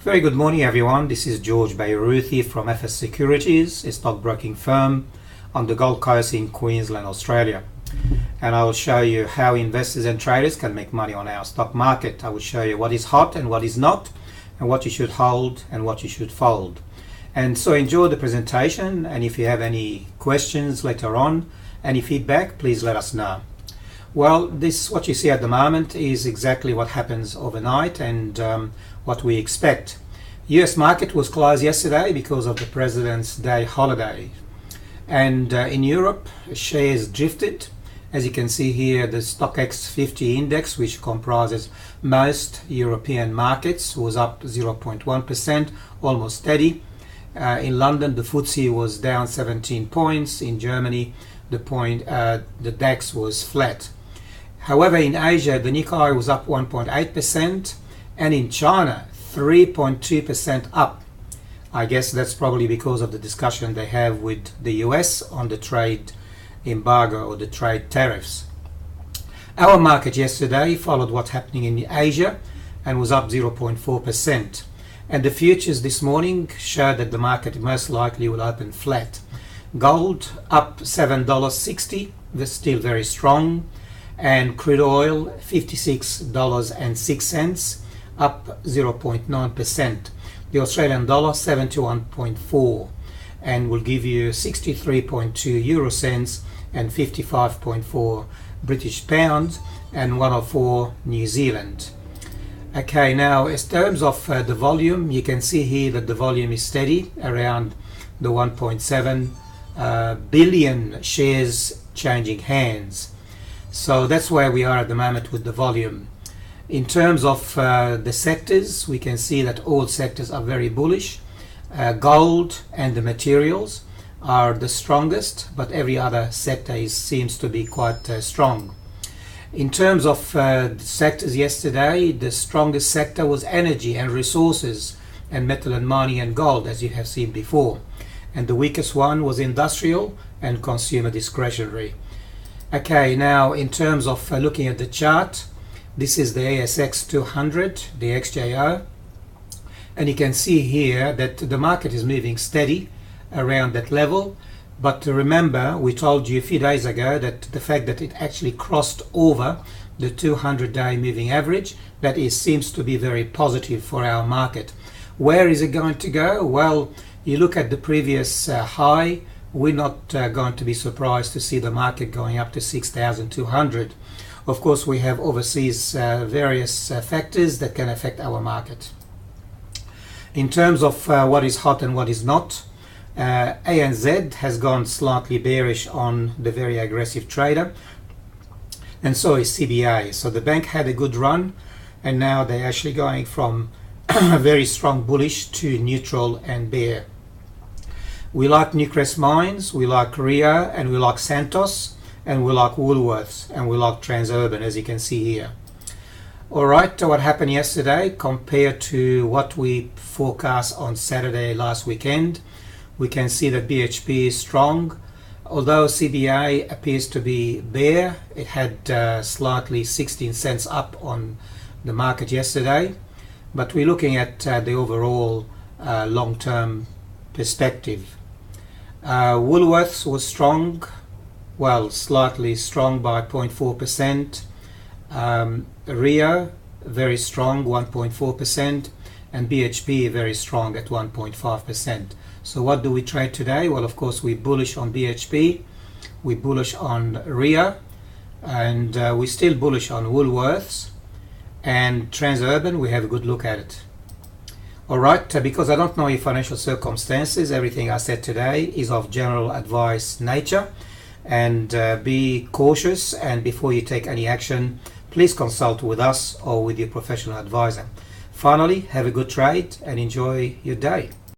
Very good morning, everyone. This is George Bayruthi from FS Securities, a stockbroking firm on the Gold Coast in Queensland, Australia. And I will show you how investors and traders can make money on our stock market. I will show you what is hot and what is not, and what you should hold and what you should fold. And so enjoy the presentation, and if you have any questions later on, any feedback, please let us know. Well, this what you see at the moment is exactly what happens overnight and what we expect. US market was closed yesterday because of the President's Day holiday. And in Europe, shares drifted. As you can see here, the StoxX 50 index, which comprises most European markets, was up 0.1%, almost steady. In London, the FTSE was down 17 points. In Germany, the DAX was flat. However, in Asia, the Nikkei was up 1.8%, and in China, 3.2% up. I guess that's probably because of the discussion they have with the US on the trade embargo or the trade tariffs. Our market yesterday followed what's happening in Asia and was up 0.4%. And the futures this morning show that the market most likely will open flat. Gold up $7.60, that's still very strong. And crude oil $56.06, up 0.9%. The Australian dollar 71.4 and will give you 63.2 euro cents and 55.4 British pounds and 104 New Zealand. Okay, now in terms of the volume, you can see here that the volume is steady around the 1.7 billion shares changing hands. So that's where we are at the moment with the volume. In terms of the sectors, we can see that all sectors are very bullish. Gold and the materials are the strongest, but every other sector seems to be quite strong. In terms of sectors yesterday, the strongest sector was energy and resources and metal and mining and gold, as you have seen before. And the weakest one was industrial and consumer discretionary. Okay, now in terms of looking at the chart, this is the ASX 200, the XJO, and you can see here that the market is moving steady around that level. But remember, we told you a few days ago that the fact that it actually crossed over the 200-day moving average, seems to be very positive for our market. Where is it going to go? Well, you look at the previous high, we're not going to be surprised to see the market going up to 6,200. Of course, we have overseas various factors that can affect our market. In terms of what is hot and what is not, ANZ has gone slightly bearish on the very aggressive trader, and so is CBA. So the bank had a good run, and now they're actually going from very strong bullish to neutral and bear. We like Newcrest Mines, we like Rio, and we like Santos, and we like Woolworths, and we like Transurban, as you can see here. Alright, what happened yesterday compared to what we forecast on Saturday last weekend, we can see that BHP is strong. Although CBA appears to be bear, it had slightly 16 cents up on the market yesterday, but we're looking at the overall long-term perspective. Woolworths was strong, well, slightly strong by 0.4%. Rio, very strong, 1.4%, and BHP very strong at 1.5%. So what do we trade today? Well, of course, we're bullish on BHP, we're bullish on Rio, and we're still bullish on Woolworths, and Transurban, we have a good look at it. Alright, because I don't know your financial circumstances, everything I said today is of general advice nature, and be cautious, and before you take any action, please consult with us or with your professional advisor. Finally, have a good trade and enjoy your day.